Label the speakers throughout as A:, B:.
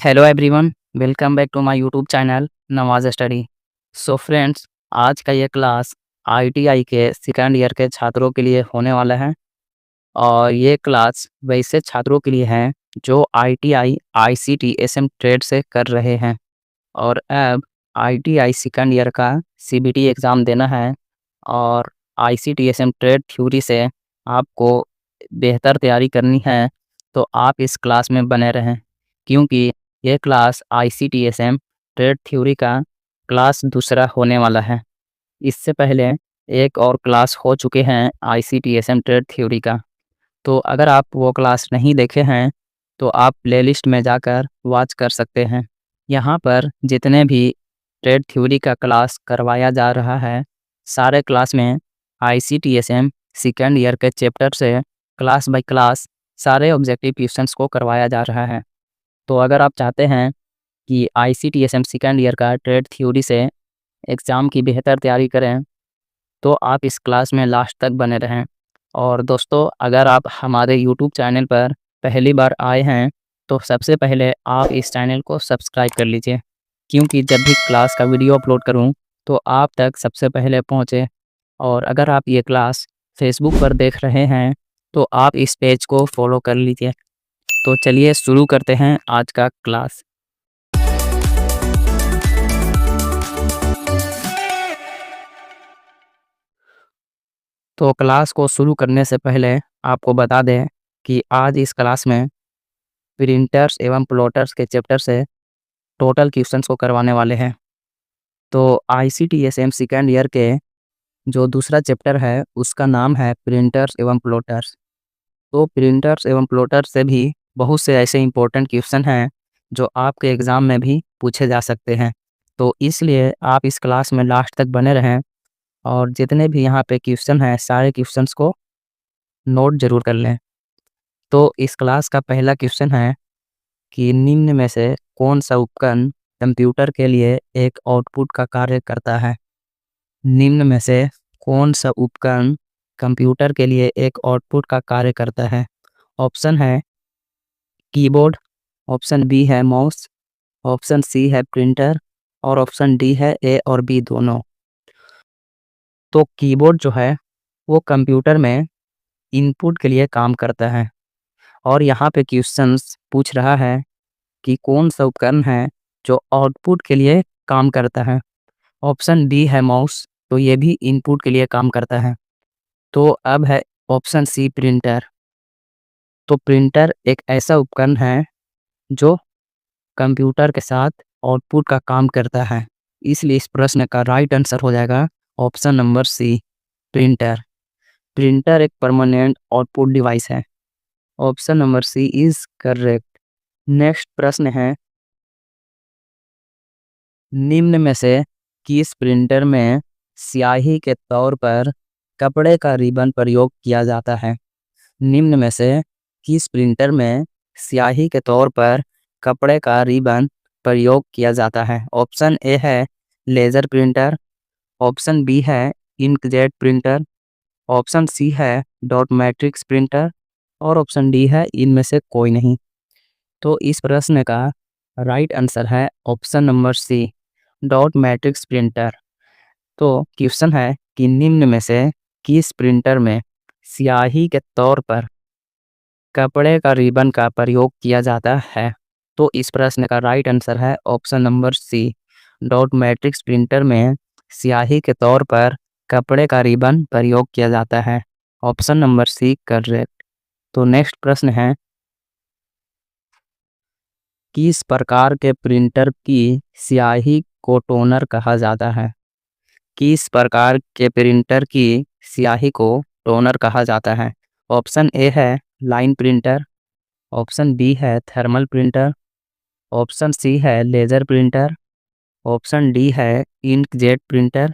A: Hello everyone, welcome back to my YouTube channel Nawaz study. So friends, आज का ये class ITI के second year के छात्रों के लिए होने वाला है। और ये क्लास वैसे छात्रों के लिए है जो आईटीआई आईसीटी एसएम ट्रेड से कर रहे हैं और अब आईटीआई सेकंड ईयर का सीबीटी एग्ज़ाम देना है। और आईसीटी एसएम ट्रेड थ्योरी से आपको बेहतर तैयारी करनी है, तो आप इस क्लास में बने रहें, क्योंकि ये क्लास आईसीटीएसएम ट्रेड थ्योरी का क्लास दूसरा होने वाला है। इससे पहले एक और क्लास हो चुके हैं आईसीटीएसएम ट्रेड थ्योरी का। तो अगर आप वो क्लास नहीं देखे हैं तो आप प्लेलिस्ट में जाकर वॉच कर सकते हैं। यहाँ पर जितने भी ट्रेड थ्योरी का क्लास करवाया जा रहा है, सारे क्लास में आईसीटीएसएम सेकंड ईयर के चैप्टर से क्लास बाय क्लास सारे ऑब्जेक्टिव क्वेश्चंस को करवाया जा रहा है। तो अगर आप चाहते हैं कि आईसीटीएसएम सेकंड ईयर का ट्रेड थ्योरी से एग्ज़ाम की बेहतर तैयारी करें, तो आप इस क्लास में लास्ट तक बने रहें। और दोस्तों, अगर आप हमारे यूट्यूब चैनल पर पहली बार आए हैं तो सबसे पहले आप इस चैनल को सब्सक्राइब कर लीजिए, क्योंकि जब भी क्लास का वीडियो अपलोड करूं तो आप तक सबसे पहले पहुंचे। और अगर आप ये क्लास फेसबुक पर देख रहे हैं तो आप इस पेज को फॉलो कर लीजिए। तो चलिए शुरू करते हैं आज का क्लास। तो क्लास को शुरू करने से पहले आपको बता दें कि आज इस क्लास में प्रिंटर्स एवं प्लॉटर्स के चैप्टर से टोटल क्वेश्चंस को करवाने वाले हैं। तो आईसीटीएसएम सेकंड ईयर के जो दूसरा चैप्टर है उसका नाम है प्रिंटर्स एवं प्लॉटर्स। तो प्रिंटर्स एवं प्लॉटर्स से भी बहुत से ऐसे इंपॉर्टेंट क्वेश्चन हैं जो आपके एग्ज़ाम में भी पूछे जा सकते हैं। तो इसलिए आप इस क्लास में लास्ट तक बने रहें और जितने भी यहाँ पे क्वेश्चन हैं सारे क्वेश्चंस को नोट ज़रूर कर लें। तो इस क्लास का पहला क्वेश्चन है कि निम्न में से कौन सा उपकरण कंप्यूटर के लिए एक आउटपुट का कार्य करता है। निम्न में से कौन सा उपकरण कंप्यूटर के लिए एक आउटपुट का कार्य करता है। ऑप्शन है कीबोर्ड, ऑप्शन बी है माउस, ऑप्शन सी है प्रिंटर और ऑप्शन डी है ए और बी दोनों। तो कीबोर्ड जो है वो कंप्यूटर में इनपुट के लिए काम करता है और यहाँ पे क्वेश्चंस पूछ रहा है कि कौन सा उपकरण है जो आउटपुट के लिए काम करता है। ऑप्शन डी है माउस, तो ये भी इनपुट के लिए काम करता है। तो अब है ऑप्शन सी प्रिंटर। तो प्रिंटर एक ऐसा उपकरण है जो कंप्यूटर के साथ आउटपुट का काम करता है, इसलिए इस प्रश्न का राइट आंसर हो जाएगा option number C printer. Printer एक परमानेंट आउटपुट डिवाइस है। Option number C is correct. Next प्रश्न है, निम्न में से किस प्रिंटर में स्याही के तौर पर कपड़े का रिबन प्रयोग किया जाता है। निम्न में से किस प्रिंटर में स्याही के तौर पर कपड़े का रिबन प्रयोग किया जाता है। ऑप्शन ए है लेज़र प्रिंटर, ऑप्शन बी है इंकजेट प्रिंटर, ऑप्शन सी है डॉट मैट्रिक्स प्रिंटर और ऑप्शन डी है इनमें से कोई नहीं। तो इस प्रश्न का राइट आंसर है option number C dot matrix printer. तो क्वेश्चन है कि निम्न में से किस प्रिंटर में स्याही के तौर पर कपड़े का रिबन का प्रयोग किया जाता है। तो इस प्रश्न का राइट आंसर है option number C dot matrix printer में स्याही के तौर पर कपड़े का रिबन प्रयोग किया जाता है। Option number C correct. तो नेक्स्ट प्रश्न है, किस प्रकार के प्रिंटर की स्याही को टोनर कहा जाता है। किस प्रकार के प्रिंटर की स्याही को टोनर कहा जाता है। ऑप्शन ए है लाइन प्रिंटर, ऑप्शन बी है थर्मल प्रिंटर, ऑप्शन सी है लेज़र प्रिंटर, ऑप्शन डी है इंकजेट प्रिंटर।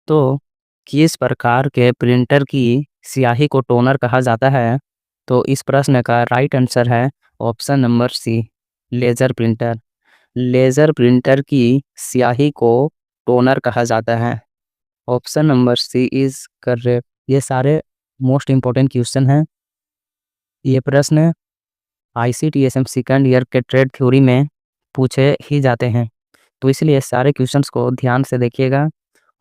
A: तो किस प्रकार के प्रिंटर की स्याही को टोनर कहा जाता है। तो इस प्रश्न का राइट आंसर है option number C laser printer. Laser printer की स्याही को टोनर कहा जाता है। Option number C is correct. ये सारे मोस्ट इम्पोर्टेंट क्वेश्चन हैं। ये प्रश्न ICTSM सेकंड ईयर के ट्रेड थ्योरी में पूछे ही जाते हैं। तो इसलिए सारे क्वेश्चंस को ध्यान से देखिएगा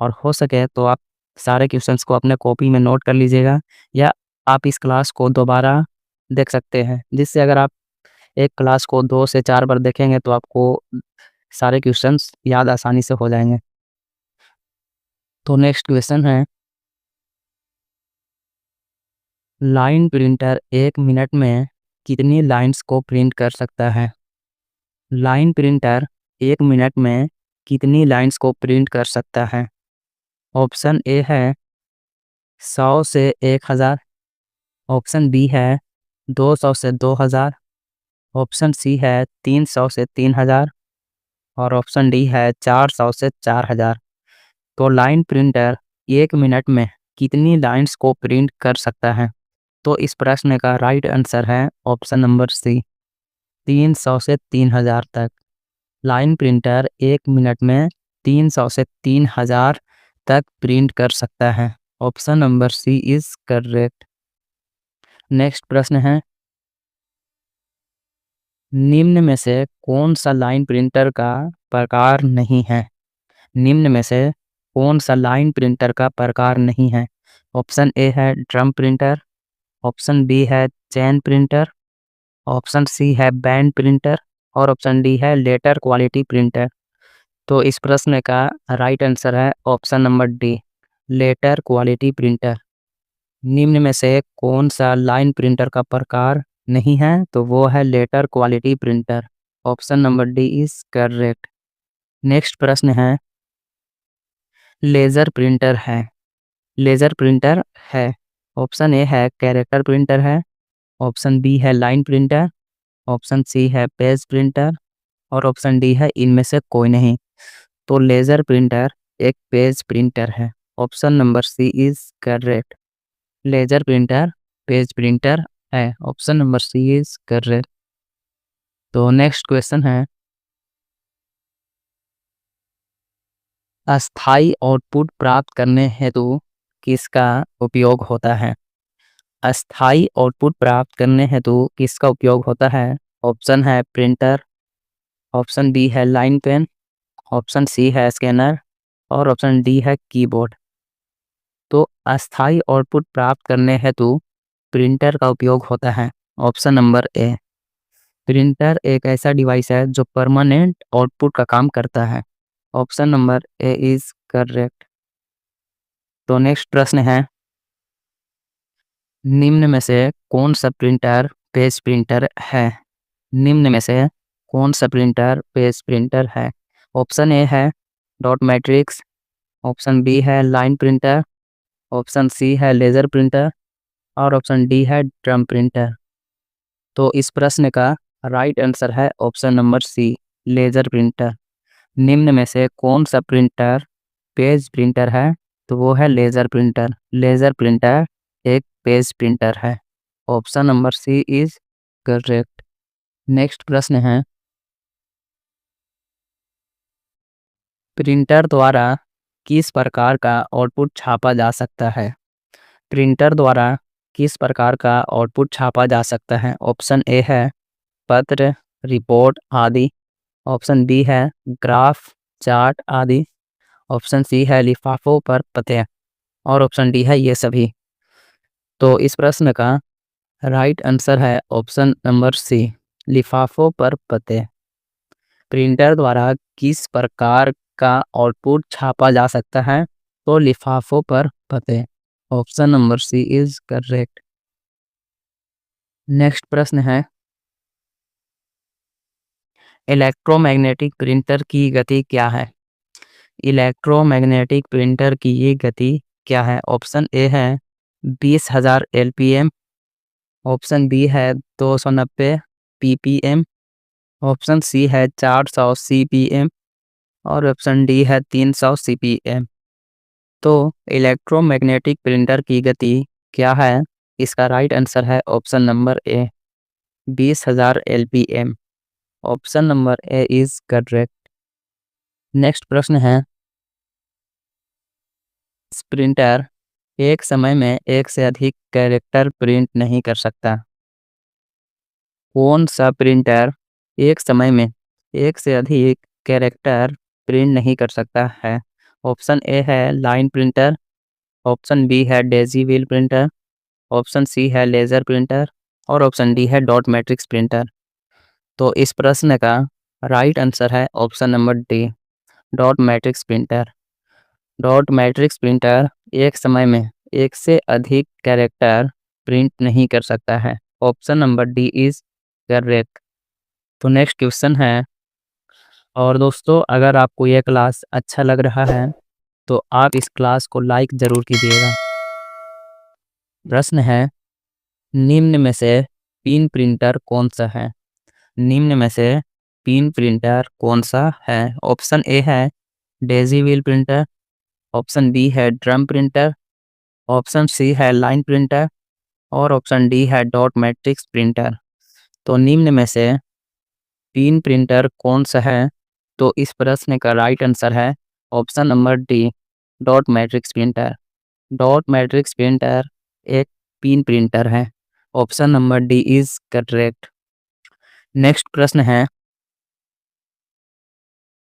A: और हो सके तो आप सारे क्वेश्चंस को अपने कॉपी में नोट कर लीजिएगा या आप इस क्लास को दोबारा देख सकते हैं, जिससे अगर आप एक क्लास को 2 से 4 बार देखेंगे तो आपको सारे क्वेश्चंस याद आसानी से हो जाएंगे। तो नेक्स्ट क्वेश्चन है, लाइन प्रिंटर 1 मिनट में कितनी लाइंस को प्रिंट कर सकता है? लाइन प्रिंटर 1 मिनट में कितनी लाइंस को प्रिंट कर सकता है? ऑप्शन ए है 100 से 1000, ऑप्शन बी है 200 से 2000, ऑप्शन सी है 300 से 3000 और ऑप्शन डी है 400 से 4000। तो लाइन प्रिंटर 1 मिनट में कितनी लाइंस को प्रिंट कर सकता है? तो इस प्रश्न का राइट आंसर है ऑप्शन नंबर सी, 300 से 3000 तक। लाइन प्रिंटर 1 मिनट में 300 से 3000 तक प्रिंट कर सकता है। Option number C is correct. Next प्रश्न है, निम्न में से कौन सा लाइन प्रिंटर का प्रकार नहीं है? निम्न में से कौन सा लाइन प्रिंटर का प्रकार नहीं है? ऑप्शन ए है ड्रम प्रिंटर, ऑप्शन बी है चेन प्रिंटर, ऑप्शन सी है बैंड प्रिंटर और ऑप्शन डी है लेटर क्वालिटी प्रिंटर। तो इस प्रश्न का राइट आंसर है option number D, letter quality printer. निम्न में से कौन सा लाइन प्रिंटर का प्रकार नहीं है? तो वो है letter quality printer. Option number D is correct. Next प्रश्न है, लेज़र प्रिंटर है, लेज़र प्रिंटर है। ऑप्शन ए है कैरेक्टर प्रिंटर है, ऑप्शन बी है लाइन प्रिंटर, ऑप्शन सी है पेज प्रिंटर और ऑप्शन डी है इनमें से कोई नहीं। तो लेज़र प्रिंटर एक पेज प्रिंटर है। Option number C is correct. Laser printer page printer है। Option number C is correct. तो नेक्स्ट क्वेश्चन है, अस्थायी आउटपुट प्राप्त करने हेतु किसका उपयोग होता है? अस्थायी आउटपुट प्राप्त करने हेतु किसका उपयोग होता है? ऑप्शन है प्रिंटर, ऑप्शन बी है लाइन पेन, ऑप्शन सी है स्कैनर और ऑप्शन डी है कीबोर्ड। तो अस्थायी आउटपुट प्राप्त करने हेतु प्रिंटर का उपयोग होता है। ऑप्शन नंबर ए, प्रिंटर एक ऐसा डिवाइस है जो परमानेंट आउटपुट का काम करता है। Option number A is correct. तो नेक्स्ट प्रश्न है, निम्न में से कौन सा प्रिंटर पेज प्रिंटर है? निम्न में से कौन सा प्रिंटर पेज प्रिंटर है? ऑप्शन ए है डॉट मैट्रिक्स, ऑप्शन बी है लाइन प्रिंटर, ऑप्शन सी है लेज़र प्रिंटर और ऑप्शन डी है ड्रम प्रिंटर। तो इस प्रश्न का राइट आंसर है option number C, laser printer. निम्न में से कौन सा प्रिंटर पेज प्रिंटर है? तो वो है लेज़र प्रिंटर। लेज़र प्रिंटर एक पेज प्रिंटर है। Option number C is correct. Next प्रश्न है, प्रिंटर द्वारा किस प्रकार का आउटपुट छापा जा सकता है? प्रिंटर द्वारा किस प्रकार का आउटपुट छापा जा सकता है? ऑप्शन ए है पत्र, रिपोर्ट आदि, ऑप्शन बी है ग्राफ, चार्ट आदि, ऑप्शन सी है लिफाफों पर पते और ऑप्शन डी है ये सभी। तो इस प्रश्न का राइट आंसर है ऑप्शन नंबर सी, लिफाफों पर पते। प्रिंटर द्वारा किस प्रकार का आउटपुट छापा जा सकता है? तो लिफाफों पर पते। Option number C is correct. Next प्रश्न है, इलेक्ट्रोमैग्नेटिक प्रिंटर की गति क्या है? इलेक्ट्रोमैग्नेटिक प्रिंटर की ये गति क्या है? ऑप्शन ए है 20,000 LPM, ऑप्शन बी है 290 PPM, ऑप्शन सी है 400 CPM और ऑप्शन डी है 300 CPM। तो इलेक्ट्रोमैग्नेटिक प्रिंटर की गति क्या है? इसका राइट आंसर है option number A, 20,000 LPM। Option number A is correct. Next प्रश्न है, प्रिंटर एक समय में एक से अधिक कैरेक्टर प्रिंट नहीं कर सकता। कौन सा प्रिंटर एक समय में एक से अधिक कैरेक्टर प्रिंट नहीं कर सकता है? ऑप्शन ए है लाइन प्रिंटर, ऑप्शन बी है daisy wheel printer, option C है लेज़र प्रिंटर और ऑप्शन डी है डॉट मैट्रिक्स प्रिंटर। तो इस प्रश्न का राइट आंसर है option number D, dot matrix printer. Dot matrix printer एक समय में एक से अधिक कैरेक्टर प्रिंट नहीं कर सकता है। Option number D is correct. तो नेक्स्ट क्वेश्चन है, और दोस्तों अगर आपको यह क्लास अच्छा लग रहा है तो आप इस क्लास को लाइक ज़रूर कीजिएगा। प्रश्न है, निम्न में से पिन प्रिंटर कौन सा है? निम्न में से पिन प्रिंटर कौन सा है? ऑप्शन ए है daisy wheel printer, option B है ड्रम प्रिंटर, ऑप्शन सी है लाइन प्रिंटर और ऑप्शन डी है डॉट मैट्रिक्स प्रिंटर। तो निम्न में से पिन प्रिंटर कौन सा है? तो इस प्रश्न का राइट आंसर है option number D, dot matrix printer. Dot matrix printer एक पिन प्रिंटर है। Option number D is correct. Next प्रश्न है,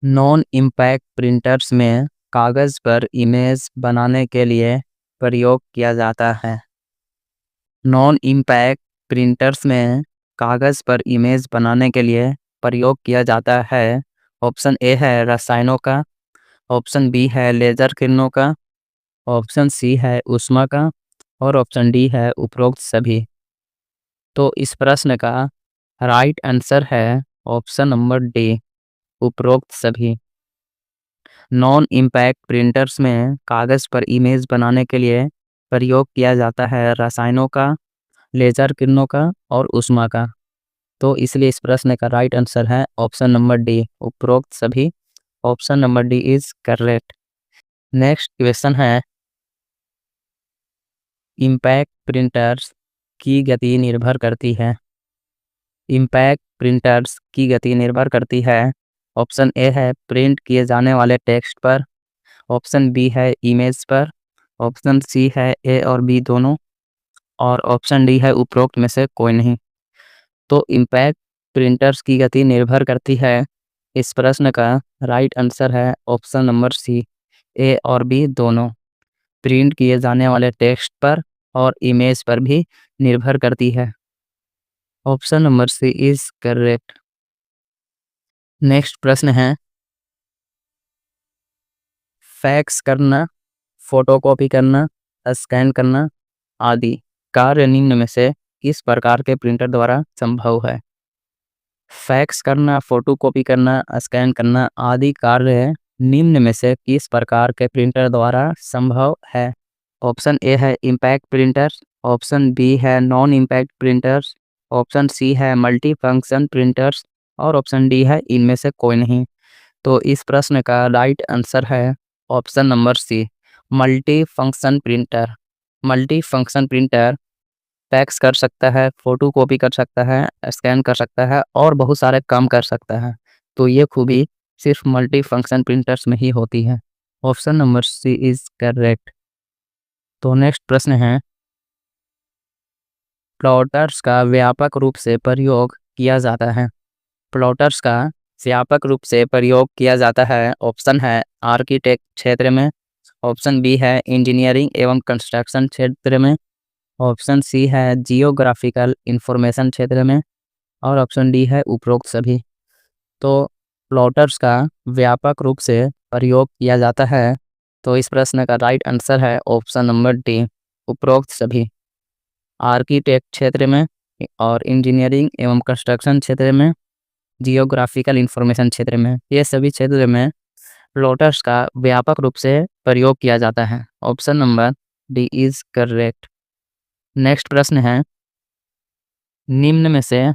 A: नॉन इम्पैक्ट प्रिंटर्स में कागज़ पर इमेज बनाने के लिए प्रयोग किया जाता है। नॉन इम्पैक्ट प्रिंटर्स में कागज़ पर इमेज बनाने के लिए प्रयोग किया जाता है। ऑप्शन ए है रसायनों का, ऑप्शन बी है लेज़र किरणों का, ऑप्शन सी है ऊष्मा का और ऑप्शन डी है उपरोक्त सभी। तो इस प्रश्न का राइट आंसर है ऑप्शन नंबर डी, उपरोक्त सभी। नॉन इम्पैक्ट प्रिंटर्स में कागज़ पर इमेज बनाने के लिए प्रयोग किया जाता है रसायनों का, लेज़र किरणों का और ऊष्मा का। तो इसलिए इस प्रश्न का राइट आंसर है ऑप्शन नंबर डी, उपरोक्त सभी। Option number D is correct. Next question है, इम्पैक्ट प्रिंटर्स की गति निर्भर करती है। इम्पैक्ट प्रिंटर्स की गति निर्भर करती है। ऑप्शन ए है प्रिंट किए जाने वाले टेक्स्ट पर, ऑप्शन बी है इमेज पर, ऑप्शन सी है ए और बी दोनों और ऑप्शन डी है उपरोक्त में से कोई नहीं। तो इम्पैक्ट प्रिंटर्स की गति निर्भर करती है। इस प्रश्न का राइट आंसर है ऑप्शन नंबर सी, ए और बी दोनों। प्रिंट किए जाने वाले टेक्स्ट पर और इमेज पर भी निर्भर करती है। Option number C is correct. Next प्रश्न है, फैक्स करना, फोटोकॉपी करना, स्कैन करना आदि कार्य निम्न में से किस प्रकार के प्रिंटर द्वारा संभव है? फैक्स करना, फोटोकॉपी करना, स्कैन करना आदि कार्य निम्न में से किस प्रकार के प्रिंटर द्वारा संभव है? ऑप्शन ए है इम्पैक्ट प्रिंटर्स, ऑप्शन बी है non impact printers, option C है मल्टी फंक्शन प्रिंटर्स और ऑप्शन डी है इनमें से कोई नहीं। तो इस प्रश्न का राइट आंसर है option number C, multi function printer. Multi function printer fax कर सकता है, फोटो कॉपी कर सकता है, स्कैन कर सकता है और बहुत सारे काम कर सकता है। तो ये खूबी सिर्फ मल्टी फंक्शन प्रिंटर्स में ही होती है। Option number C is correct. तो नेक्स्ट प्रश्न है, प्लॉटर्स का व्यापक रूप से प्रयोग किया जाता है। प्लॉटर्स का व्यापक रूप से प्रयोग किया जाता है। ऑप्शन है आर्किटेक्ट क्षेत्र में, ऑप्शन बी है इंजीनियरिंग एवं कंस्ट्रक्शन क्षेत्र में, ऑप्शन सी है जियोग्राफिकल इंफॉर्मेशन क्षेत्र में और ऑप्शन डी है उपरोक्त सभी। तो प्लॉटर्स का व्यापक रूप से प्रयोग किया जाता है। तो इस प्रश्न का राइट आंसर है ऑप्शन नंबर डी, उपरोक्त सभी। आर्किटेक्ट क्षेत्र में और इंजीनियरिंग एवं कंस्ट्रक्शन क्षेत्र में, जियोग्राफिकल इंफॉर्मेशन क्षेत्र में, ये सभी क्षेत्र में प्लॉटर्स का व्यापक रूप से प्रयोग किया जाता है। Option number D is correct. Next प्रश्न है, निम्न में से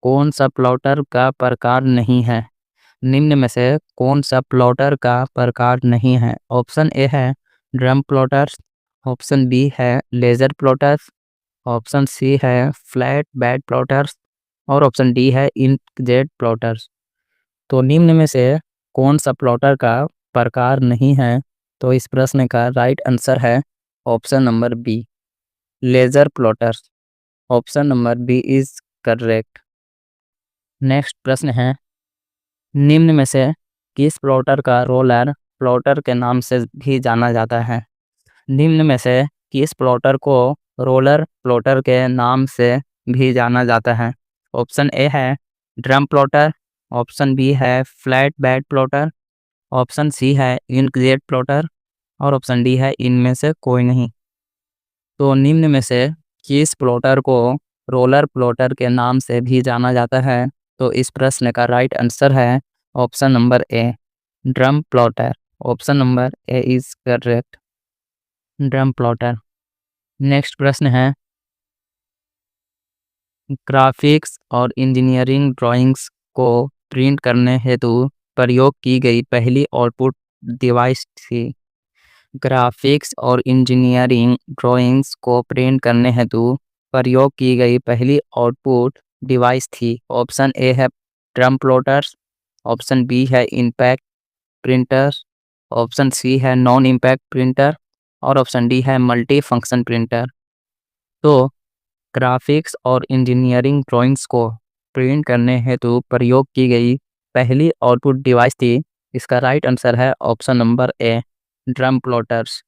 A: कौन सा प्लॉटर का प्रकार नहीं है? निम्न में से कौन सा प्लॉटर का प्रकार नहीं है? ऑप्शन ए है ड्रम प्लॉटर्स, ऑप्शन बी है लेजर प्लॉटर्स, ऑप्शन सी है फ्लैट बेड प्लॉटर्स और ऑप्शन डी है इंकजेट प्लॉटर्स। तो निम्न में से कौन सा प्लॉटर का प्रकार नहीं है? तो इस प्रश्न का राइट आंसर है option number B, laser plotters. Option number B is correct. Next प्रश्न है, निम्न में से किस प्लॉटर का रोलर प्लॉटर के नाम से भी जाना जाता है? निम्न में से किस प्लॉटर को रोलर प्लॉटर के नाम से भी जाना जाता है? ऑप्शन ए है ड्रम प्लॉटर, ऑप्शन बी है flat bed plotter, option C है इंकजेट प्लॉटर और ऑप्शन डी है इनमें से कोई नहीं। तो निम्न में से किस प्लॉटर को रोलर प्लॉटर के नाम से भी जाना जाता है? तो इस प्रश्न का राइट आंसर है option number A drum plotter. Option number A is correct, drum plotter. Next प्रश्न है, ग्राफिक्स और इंजीनियरिंग ड्राइंग्स को प्रिंट करने हेतु प्रयोग की गई पहली आउटपुट डिवाइस थी? ग्राफिक्स और इंजीनियरिंग ड्राइंग्स को प्रिंट करने हेतु प्रयोग की गई पहली आउटपुट डिवाइस थी? ऑप्शन ए है ड्रम प्लॉटर्स, ऑप्शन बी है इम्पैक्ट प्रिंटर, ऑप्शन सी है नॉन इम्पैक्ट प्रिंटर और ऑप्शन डी है मल्टी फंक्शन प्रिंटर। तो ग्राफिक्स और इंजीनियरिंग ड्राइंग्स को प्रिंट करने हेतु प्रयोग की गई पहली आउटपुट डिवाइस थी। इसका राइट आंसर है option number A drum plotters.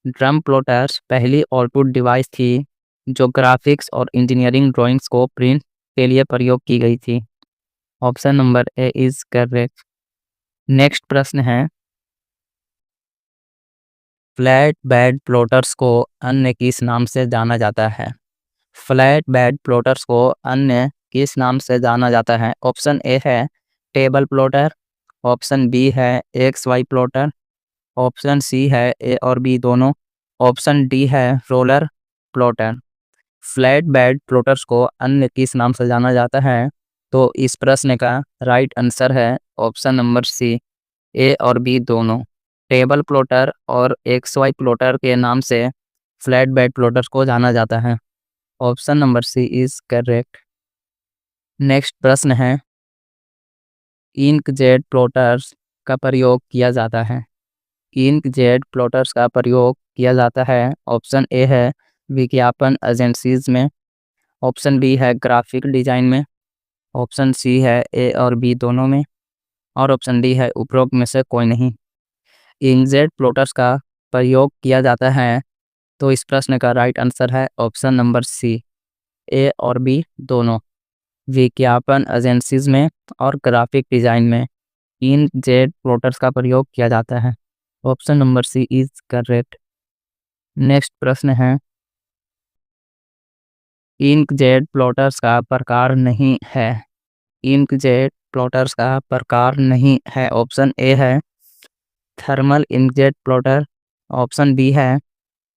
A: Drum plotters पहली आउटपुट डिवाइस थी जो ग्राफिक्स और इंजीनियरिंग ड्राइंग्स को प्रिंट के लिए प्रयोग की गई थी। Option number A is correct. Next प्रश्न है, फ्लैट बेड प्लॉटर्स को अन्य किस नाम से जाना जाता है? फ्लैट बेड प्लॉटर्स को अन्य किस नाम से जाना जाता है? ऑप्शन ए है टेबल प्लॉटर, ऑप्शन बी है X Y plotter, option C है ए और बी दोनों, ऑप्शन डी है roller plotter. Flat bed plotters को अन्य किस नाम से जाना जाता है? तो इस प्रश्न का राइट आंसर है ऑप्शन नंबर सी ए और बी दोनों। टेबल प्लॉटर और एक्स वाई प्लॉटर के नाम से फ्लैट बेड प्लॉटर्स को जाना जाता है। Option number C is correct. Next प्रश्न है, इंकजेट प्लॉटर्स का प्रयोग किया जाता है? इंकजेट प्लॉटर्स का प्रयोग किया जाता है, ऑप्शन ए है विज्ञापन एजेंसीज में, ऑप्शन बी है ग्राफिक डिजाइन में, ऑप्शन सी है ए और बी दोनों में और ऑप्शन डी है उपरोक्त में से कोई नहीं। इंकजेट प्लॉटर्स का प्रयोग किया जाता है, तो इस प्रश्न का राइट आंसर है ऑप्शन नंबर सी ए और बी दोनों। विज्ञापन एजेंसीज में और ग्राफिक डिजाइन में इंकजेट प्लॉटर्स का प्रयोग किया जाता है। Option number C is correct. Next प्रश्न है, इंकजेट प्लॉटर्स का प्रकार नहीं है? इंकजेट प्लॉटर्स का प्रकार नहीं है, ऑप्शन ए है thermal inkjet plotter, option B है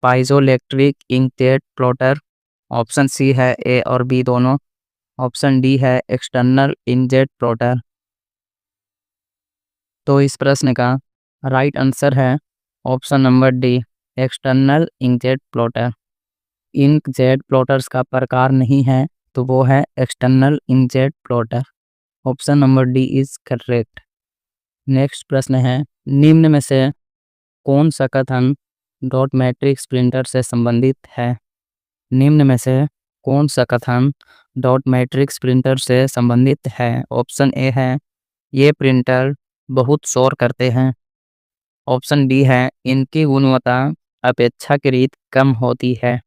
A: piezoelectric inkjet plotter, option C है ए और बी दोनों, ऑप्शन डी है एक्सटर्नल इंकजेट प्लॉटर। तो इस प्रश्न का राइट आंसर है option number D external inkjet plotter. Inkjet plotters का प्रकार नहीं है, तो वो है external inkjet plotter. Option number D is correct. Next प्रश्न है, निम्न में से कौन सा कथन डॉट मैट्रिक्स प्रिंटर से संबंधित है? निम्न में से कौन सा कथन डॉट मैट्रिक्स प्रिंटर से संबंधित है? ऑप्शन ए है ये प्रिंटर बहुत शोर करते हैं, ऑप्शन डी है इनकी गुणवत्ता अपेक्षाकृत कम होती है,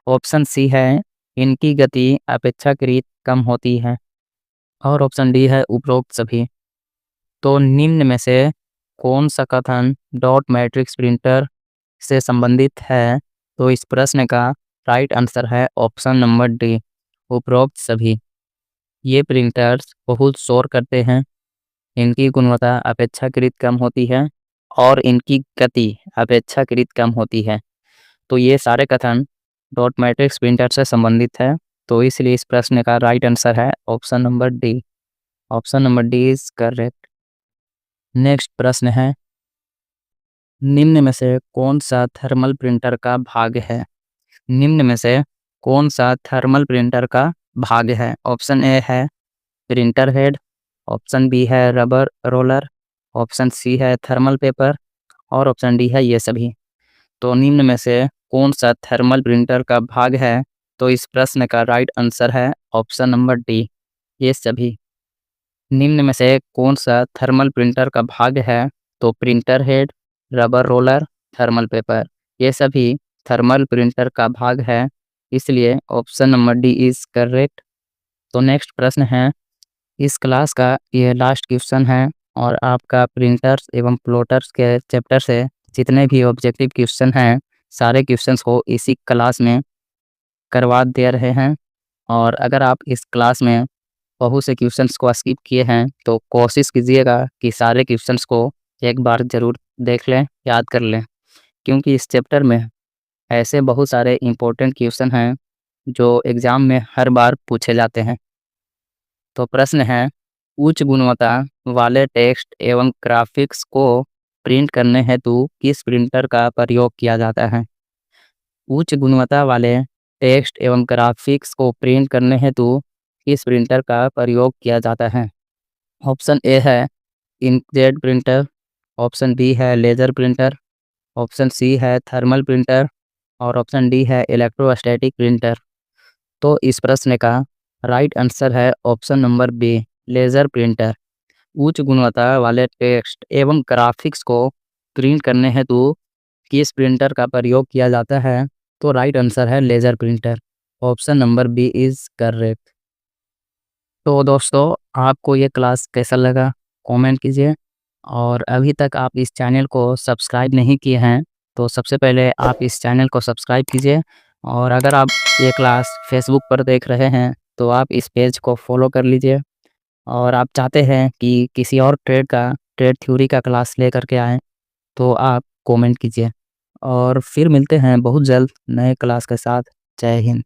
A: ऑप्शन सी है इनकी गति अपेक्षाकृत कम होती है और ऑप्शन डी है उपरोक्त सभी। तो निम्न में से कौन सा कथन डॉट मैट्रिक्स प्रिंटर से संबंधित है? तो इस प्रश्न का राइट आंसर है ऑप्शन नंबर डी उपरोक्त सभी। ये प्रिंटर्स बहुत शोर करते हैं, इनकी गुणवत्ता अपेक्षाकृत कम होती है और इनकी गति अपेक्षाकृत कम होती है। तो ये सारे कथन डॉट मैट्रिक्स प्रिंटर से संबंधित है, तो इसलिए इस प्रश्न का राइट आंसर है option number D. Option number D is correct. Next प्रश्न है, निम्न में से कौन सा थर्मल प्रिंटर का भाग है? निम्न में से कौन सा थर्मल प्रिंटर का भाग है? ऑप्शन ए है प्रिंटर हेड, ऑप्शन बी है रबर रोलर, ऑप्शन सी है थर्मल पेपर और ऑप्शन डी है ये सभी। तो निम्न में से कौन सा थर्मल प्रिंटर का भाग है? तो इस प्रश्न का राइट आंसर है ऑप्शन नंबर डी ये सभी। निम्न में से कौन सा थर्मल प्रिंटर का भाग है? तो printer head, rubber roller, thermal paper, ये सभी थर्मल प्रिंटर का भाग है, इसलिए option number D is correct. तो नेक्स्ट प्रश्न है, इस क्लास का ये लास्ट क्वेश्चन है और आपका प्रिंटर्स एवं प्लॉटर्स के चैप्टर से जितने भी ऑब्जेक्टिव क्वेश्चन हैं, सारे क्वेश्चंस को इसी क्लास में करवा दे रहे हैं। और अगर आप इस क्लास में बहुत से क्वेश्चंस को स्किप किए हैं तो कोशिश कीजिएगा कि सारे क्वेश्चंस को एक बार ज़रूर देख लें, याद कर लें, क्योंकि इस चैप्टर में ऐसे बहुत सारे इम्पोर्टेंट क्वेश्चन हैं जो एग्ज़ाम में हर बार पूछे जाते हैं। तो प्रश्न है, उच्च गुणवत्ता वाले टेक्स्ट एवं ग्राफिक्स को प्रिंट करने हेतु किस प्रिंटर का प्रयोग किया जाता है? उच्च गुणवत्ता वाले टेक्स्ट एवं ग्राफिक्स को प्रिंट करने हेतु किस प्रिंटर का प्रयोग किया जाता है? ऑप्शन ए है इंकजेट प्रिंटर, ऑप्शन बी है लेज़र प्रिंटर, ऑप्शन सी है थर्मल प्रिंटर और ऑप्शन डी है इलेक्ट्रोस्टैटिक प्रिंटर। तो इस प्रश्न का राइट आंसर है option number B, laser printer. उच्च गुणवत्ता वाले टेक्स्ट एवं ग्राफिक्स को प्रिंट करने हेतु किस प्रिंटर का प्रयोग किया जाता है? तो राइट आंसर है laser printer. Option number B is correct. तो दोस्तों, आपको ये क्लास कैसा लगा कमेंट कीजिए, और अभी तक आप इस चैनल को सब्सक्राइब नहीं किए हैं तो सबसे पहले आप इस चैनल को सब्सक्राइब कीजिए। और अगर आप ये क्लास फेसबुक पर देख रहे हैं तो आप इस पेज को फॉलो कर लीजिए। और आप चाहते हैं कि किसी और ट्रेड थ्योरी का क्लास लेकर के आएँ तो आप कमेंट कीजिए। और फिर मिलते हैं बहुत जल्द नए क्लास के साथ। जय हिंद।